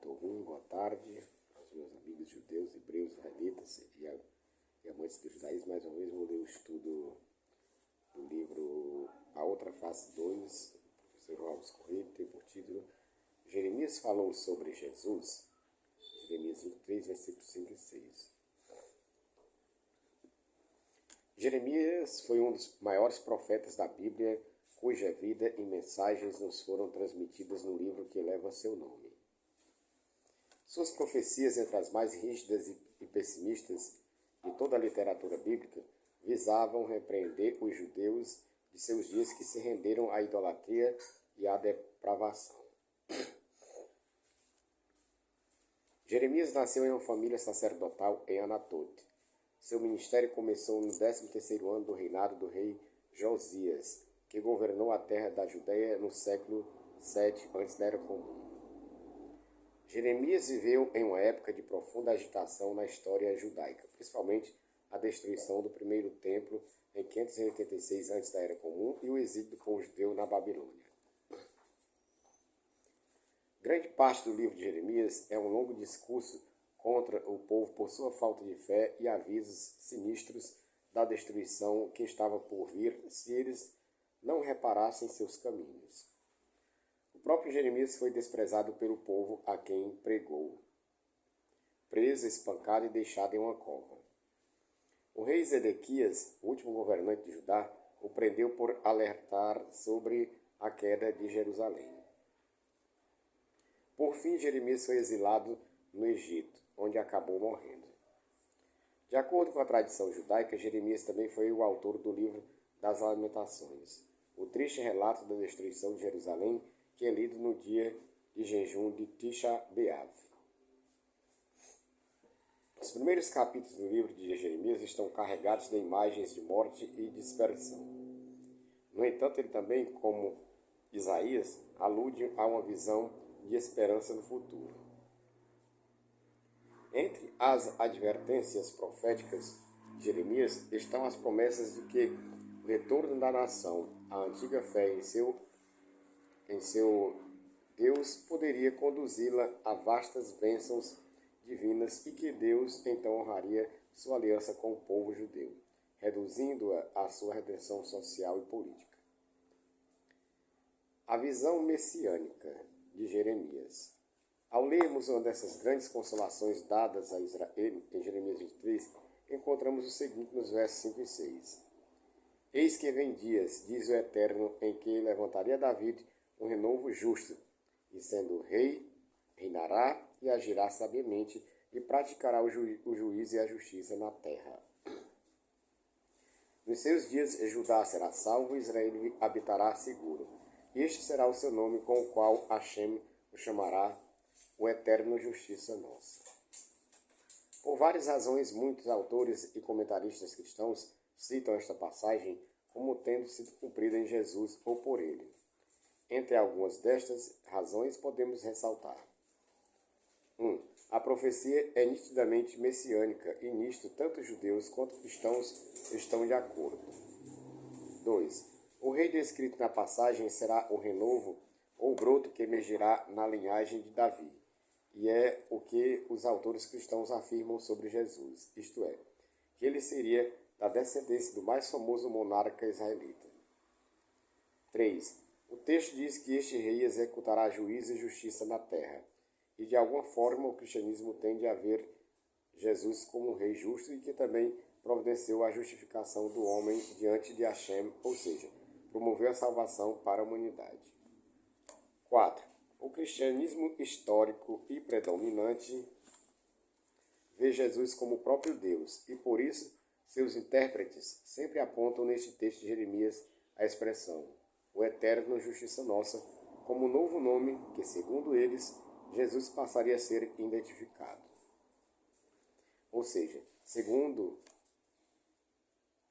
Doutor Rum, boa tarde aos meus amigos judeus, hebreus, israelitas e amantes do judaísmo. Mais uma vez vou ler o estudo do livro A Outra Face 2, do professor Robson Corrêa, que tem por título Jeremias falou sobre Jesus, Jeremias 23, versículos 5 e 6. Jeremias foi um dos maiores profetas da Bíblia, cuja vida e mensagens nos foram transmitidas no livro que leva seu nome. Suas profecias, entre as mais rígidas e pessimistas de toda a literatura bíblica, visavam repreender os judeus de seus dias que se renderam à idolatria e à depravação. Jeremias nasceu em uma família sacerdotal em Anatote. Seu ministério começou no 13º ano do reinado do rei Josias, que governou a terra da Judéia no século VII antes da Era Comum. Jeremias viveu em uma época de profunda agitação na história judaica, principalmente a destruição do primeiro templo em 586 antes da Era Comum e o exílio do povo judeu na Babilônia. Grande parte do livro de Jeremias é um longo discurso contra o povo por sua falta de fé e avisos sinistros da destruição que estava por vir se eles não reparassem seus caminhos. O próprio Jeremias foi desprezado pelo povo a quem pregou, preso, espancado e deixado em uma cova. O rei Zedequias, o último governante de Judá, o prendeu por alertar sobre a queda de Jerusalém. Por fim, Jeremias foi exilado no Egito, onde acabou morrendo. De acordo com a tradição judaica, Jeremias também foi o autor do livro das Lamentações, o triste relato da destruição de Jerusalém, que é lido no dia de jejum de Tisha B'Av. Os primeiros capítulos do livro de Jeremias estão carregados de imagens de morte e dispersão. No entanto, ele também, como Isaías, alude a uma visão de esperança no futuro. Entre as advertências proféticas de Jeremias estão as promessas de que o retorno da nação à antiga fé em seu Deus poderia conduzi-la a vastas bênçãos divinas e que Deus então honraria sua aliança com o povo judeu, reduzindo-a à sua redenção social e política. A visão messiânica de Jeremias. Ao lermos uma dessas grandes consolações dadas a Israel em Jeremias 23, encontramos o seguinte nos versos 5 e 6. Eis que vem dias, diz o Eterno, em que levantaria David um renovo justo, e sendo rei, reinará e agirá sabiamente, e praticará o juízo e a justiça na terra. Nos seus dias Judá será salvo e Israel habitará seguro. Este será o seu nome com o qual Hashem o chamará, o Eterno Justiça Nossa. Por várias razões, muitos autores e comentaristas cristãos citam esta passagem como tendo sido cumprida em Jesus ou por ele. Entre algumas destas razões podemos ressaltar: 1. A profecia é nitidamente messiânica e nisto tanto judeus quanto cristãos estão de acordo. 2. O rei descrito na passagem será o renovo ou broto que emergirá na linhagem de Davi, e é o que os autores cristãos afirmam sobre Jesus, isto é, que ele seria da descendência do mais famoso monarca israelita. 3. O texto diz que este rei executará juízo e justiça na terra, e de alguma forma o cristianismo tende a ver Jesus como um rei justo e que também providenciou a justificação do homem diante de Hashem, ou seja, promoveu a salvação para a humanidade. 4. O cristianismo histórico e predominante vê Jesus como o próprio Deus, e por isso seus intérpretes sempre apontam neste texto de Jeremias a expressão o Eterno Justiça Nossa como um novo nome que, segundo eles, Jesus passaria a ser identificado. Ou seja, segundo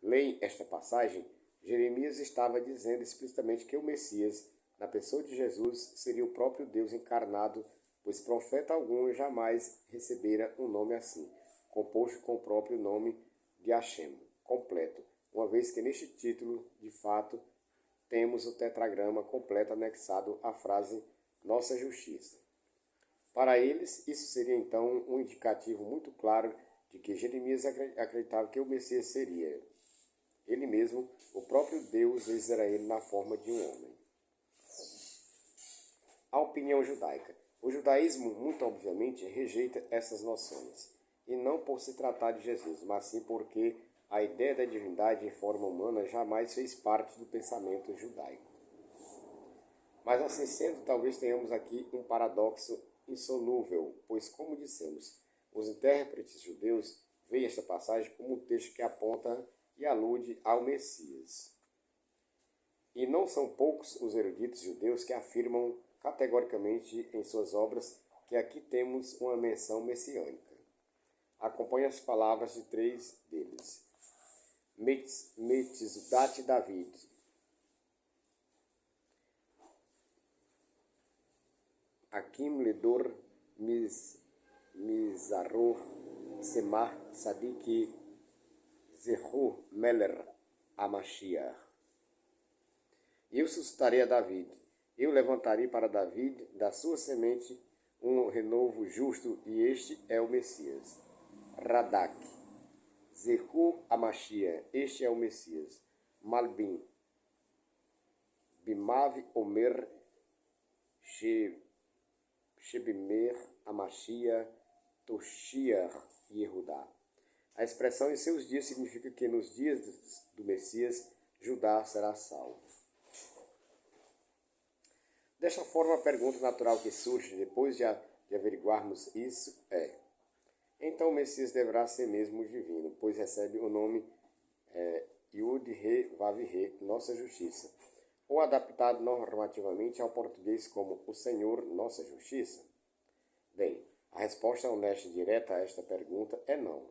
leem esta passagem, Jeremias estava dizendo explicitamente que o Messias, na pessoa de Jesus, seria o próprio Deus encarnado, pois profeta algum jamais recebera um nome assim, composto com o próprio nome de Hashem, completo, uma vez que neste título, de fato, temos o tetragrama completo anexado à frase Nossa Justiça. Para eles, isso seria então um indicativo muito claro de que Jeremias acreditava que o Messias seria ele mesmo, o próprio Deus de Israel na forma de um homem. A opinião judaica. O judaísmo, muito obviamente, rejeita essas noções, e não por se tratar de Jesus, mas sim porque a ideia da divindade em forma humana jamais fez parte do pensamento judaico. Mas assim sendo, talvez tenhamos aqui um paradoxo insolúvel, pois, como dissemos, os intérpretes judeus veem esta passagem como um texto que aponta e alude ao Messias. E não são poucos os eruditos judeus que afirmam categoricamente em suas obras que aqui temos uma menção messiânica. Acompanhe as palavras de três deles. Metzudat David, Akim Ledor Mizaror Semar Sadik Zehu Meler Amashiach. Eu suscitarei a David, eu levantarei para David da sua semente um renovo justo, e este é o Messias. Radak, Zehu Amashiach, este é o Messias. Malbim, Bimav Omer Shebimer Amashiach Toshiach Yehudá. A expressão em seus dias significa que nos dias do Messias, Judá será salvo. Desta forma, a pergunta natural que surge depois de averiguarmos isso é: então o Messias deverá ser mesmo divino, pois recebe o nome Yud-He-Vav-He, nossa justiça, ou adaptado normativamente ao português como o Senhor, nossa justiça? Bem, a resposta honesta e direta a esta pergunta é não.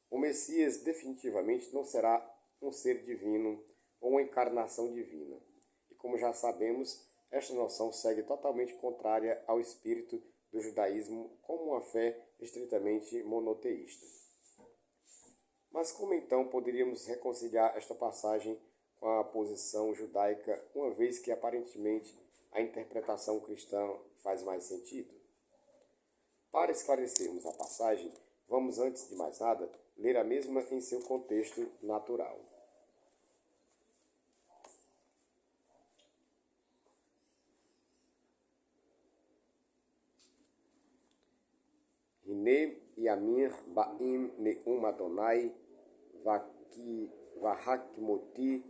O Messias definitivamente não será um ser divino ou uma encarnação divina. E como já sabemos, esta noção segue totalmente contrária ao espírito do judaísmo como uma fé estritamente monoteísta. Mas como então poderíamos reconciliar esta passagem com a posição judaica, uma vez que aparentemente a interpretação cristã faz mais sentido? Para esclarecermos a passagem, vamos, antes de mais nada, ler a mesma em seu contexto natural. Hine Yamir Baim Neum Adonai Vahakmoti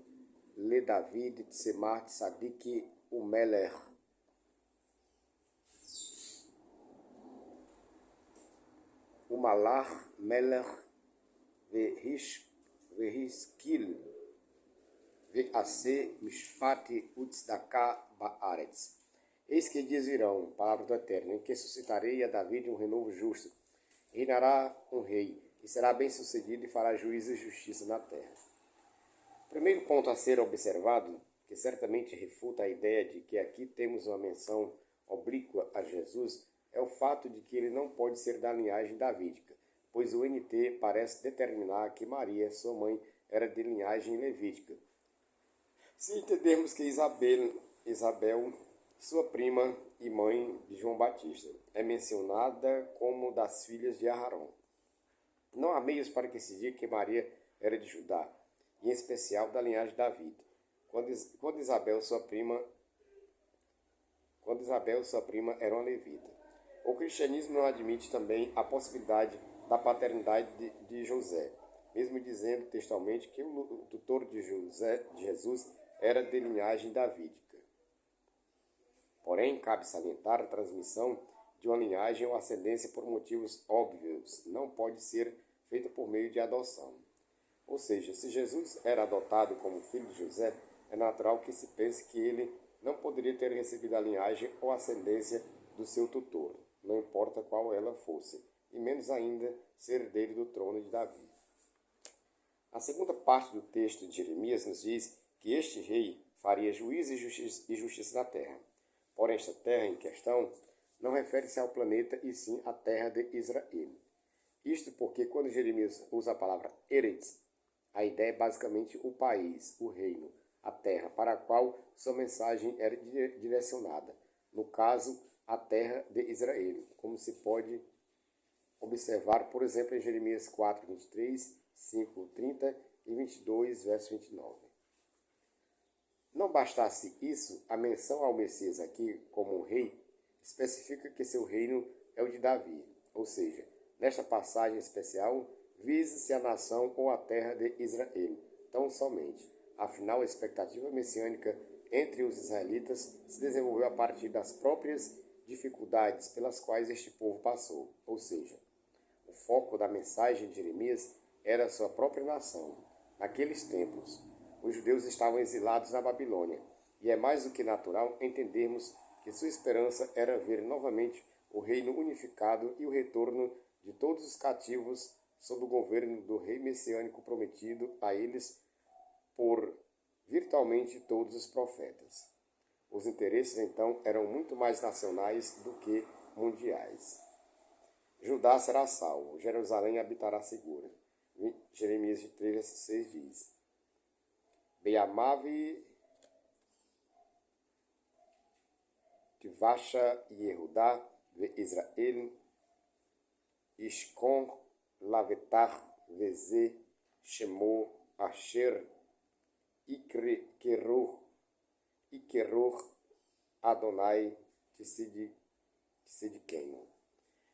Le David Tsemar Tzadik Umeler Umalar Meler Vehiskil Vease Mishpati Utzdaka Baaretz. Eis que dias virão, palavra do Eterno, em que suscitarei a David um renovo justo. Reinará um rei, e será bem-sucedido e fará juízo e justiça na terra. O primeiro ponto a ser observado, que certamente refuta a ideia de que aqui temos uma menção oblíqua a Jesus, é o fato de que ele não pode ser da linhagem davídica, pois o NT parece determinar que Maria, sua mãe, era de linhagem levítica. Se entendermos que Isabel, sua prima e mãe de João Batista, é mencionada como das filhas de Aarão. Não há meios para que se diga que Maria era de Judá, e em especial da linhagem de David, quando Isabel, sua prima, era uma levita. O cristianismo não admite também a possibilidade da paternidade de José, mesmo dizendo textualmente que o tutor de Jesus era de linhagem davídica. Porém, cabe salientar a transmissão de uma linhagem ou ascendência por motivos óbvios, não pode ser feita por meio de adoção. Ou seja, se Jesus era adotado como filho de José, é natural que se pense que ele não poderia ter recebido a linhagem ou ascendência do seu tutor, não importa qual ela fosse, e menos ainda ser herdeiro do trono de Davi. A segunda parte do texto de Jeremias nos diz que este rei faria juízo e justiça na terra. Porém, esta terra em questão não refere-se ao planeta e sim à terra de Israel. Isto porque quando Jeremias usa a palavra Eretz, a ideia é basicamente o país, o reino, a terra para a qual sua mensagem era direcionada. No caso, a terra de Israel, como se pode observar, por exemplo, em Jeremias 4, 23, 5, 30 e 22, verso 29. Não bastasse isso, a menção ao Messias aqui como um rei especifica que seu reino é o de Davi, ou seja, nesta passagem especial, visa-se a nação ou a terra de Israel, tão somente. Afinal, a expectativa messiânica entre os israelitas se desenvolveu a partir das próprias dificuldades pelas quais este povo passou, ou seja, o foco da mensagem de Jeremias era a sua própria nação. Naqueles tempos, os judeus estavam exilados na Babilônia, e é mais do que natural entendermos que sua esperança era ver novamente o reino unificado e o retorno de todos os cativos sob o governo do rei messiânico prometido a eles por virtualmente todos os profetas. Os interesses então eram muito mais nacionais do que mundiais. Judá será salvo, Jerusalém habitará segura. Jeremias 3, 6 diz: Beamavi Tivasha Yehudá ve Israel Ishkon Lavetar Veze Shemo Asher Ikeror Adonai Tsidkenu.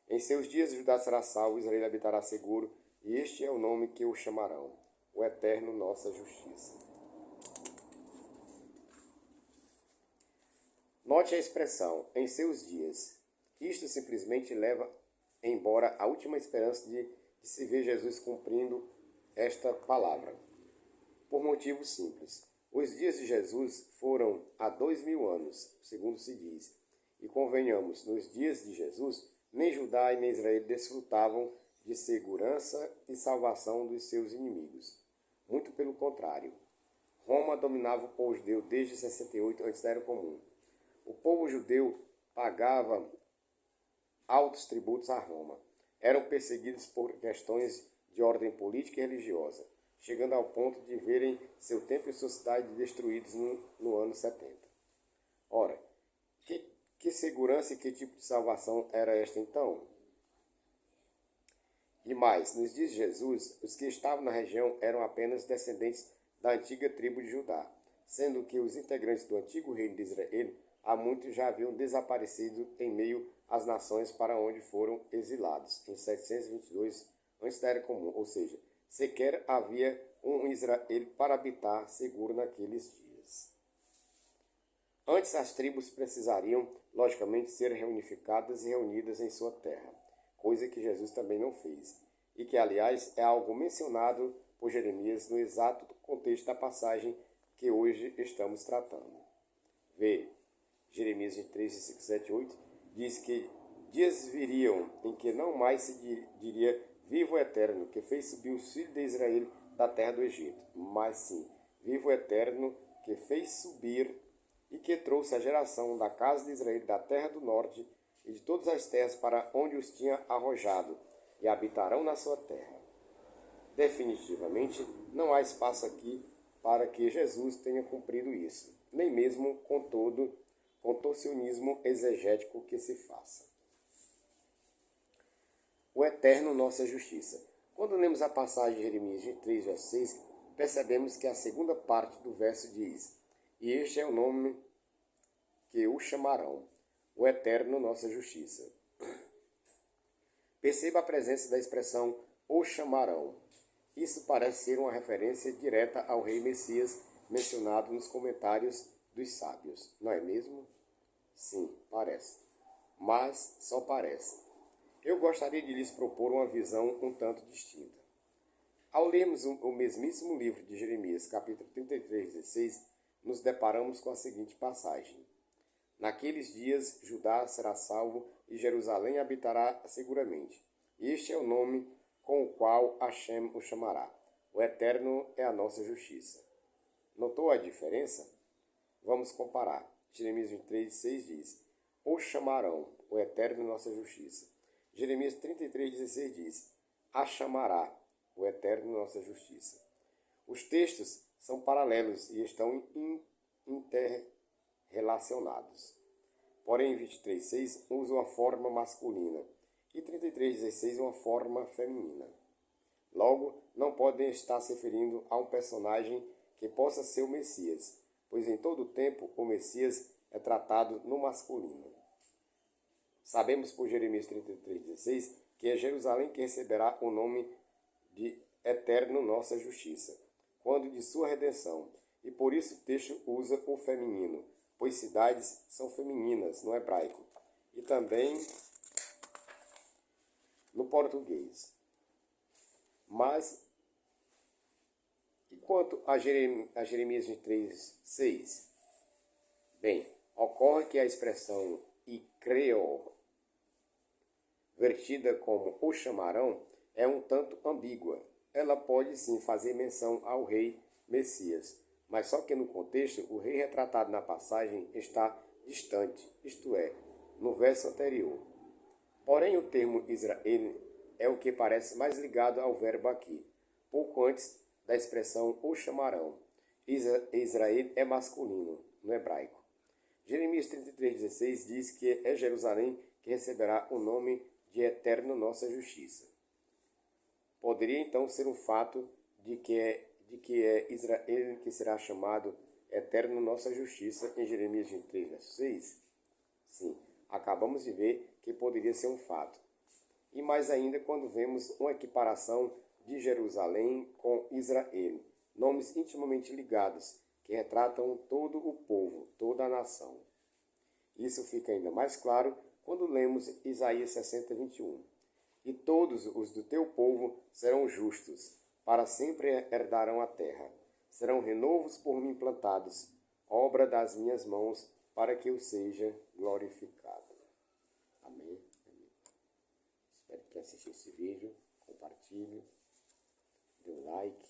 Em seus dias Judá será salvo, Israel habitará seguro, e este é o nome que o chamarão, o Eterno nossa justiça. Note a expressão, em seus dias. Isto simplesmente leva embora a última esperança de se ver Jesus cumprindo esta palavra. Por motivo simples. Os dias de Jesus foram há 2000 anos, segundo se diz. E convenhamos, nos dias de Jesus, nem Judá e nem Israel desfrutavam de segurança e salvação dos seus inimigos. Muito pelo contrário. Roma dominava o povo judeu desde 68 antes da Era Comum. O povo judeu pagava altos tributos a Roma. Eram perseguidos por questões de ordem política e religiosa, chegando ao ponto de verem seu templo e sua cidade destruídos no ano 70. Ora, que segurança e que tipo de salvação era esta então? E mais, nos dias de Jesus, os que estavam na região eram apenas descendentes da antiga tribo de Judá, sendo que os integrantes do antigo reino de Israel há muito já haviam desaparecido em meio às nações para onde foram exilados, em 722 antes da Era Comum, ou seja, sequer havia um Israel para habitar seguro naqueles dias. Antes, as tribos precisariam, logicamente, ser reunificadas e reunidas em sua terra, coisa que Jesus também não fez, e que, aliás, é algo mencionado por Jeremias no exato contexto da passagem que hoje estamos tratando. Vê, Jeremias 23, 5, 7, 8, diz que dias viriam em que não mais se diria vivo o Eterno, que fez subir os filhos de Israel da terra do Egito, mas sim, vivo o Eterno, que fez subir e que trouxe a geração da casa de Israel da terra do norte e de todas as terras para onde os tinha arrojado, e habitarão na sua terra. Definitivamente, não há espaço aqui para que Jesus tenha cumprido isso, nem mesmo com todo contorcionismo exegético que se faça. O Eterno nossa justiça. Quando lemos a passagem de Jeremias 3, verso 6, percebemos que a segunda parte do verso diz: E este é o nome que o chamarão, o Eterno nossa justiça. Perceba a presença da expressão o chamarão. Isso parece ser uma referência direta ao rei Messias mencionado nos comentários dos sábios, não é mesmo? Sim, parece. Mas só parece. Eu gostaria de lhes propor uma visão um tanto distinta. Ao lermos o mesmíssimo livro de Jeremias, capítulo 33, 16, nos deparamos com a seguinte passagem. Naqueles dias Judá será salvo e Jerusalém habitará seguramente. Este é o nome com o qual Hashem o chamará. O Eterno é a nossa justiça. Notou a diferença? Vamos comparar. Jeremias 23, 6 diz: O chamarão, o Eterno é nossa justiça. Jeremias 33, 16 diz: A chamará, o Eterno é nossa justiça. Os textos são paralelos e estão interrelacionados. Porém, 23:6 usa uma forma masculina e 33:16 uma forma feminina. Logo, não podem estar se referindo a um personagem que possa ser o Messias, pois em todo o tempo o Messias é tratado no masculino. Sabemos por Jeremias 33:16 que é Jerusalém que receberá o nome de eterno nossa justiça, quando de sua redenção, e por isso o texto usa o feminino, pois cidades são femininas no hebraico e também no português. Mas, e quanto a Jeremias 23:6? Bem, ocorre que a expressão icreo, vertida como o chamarão, é um tanto ambígua. Ela pode sim fazer menção ao rei Messias, mas só que no contexto o rei retratado na passagem está distante, isto é, no verso anterior. Porém, o termo Israel é o que parece mais ligado ao verbo aqui, pouco antes da expressão o chamarão. Israel é masculino, no hebraico. Jeremias 33:16 diz que é Jerusalém que receberá o nome de eterno nossa justiça. Poderia então ser um fato de que é Israel que será chamado eterno nossa justiça em Jeremias 23:6? Sim, acabamos de ver que poderia ser um fato. E mais ainda quando vemos uma equiparação de Jerusalém com Israel, nomes intimamente ligados, que retratam todo o povo, toda a nação. Isso fica ainda mais claro quando lemos Isaías 60:21. E todos os do teu povo serão justos, para sempre herdarão a terra. Serão renovos por mim plantados, obra das minhas mãos, para que eu seja glorificado. Amém. Espero que assista esse vídeo, compartilhe, dê um like.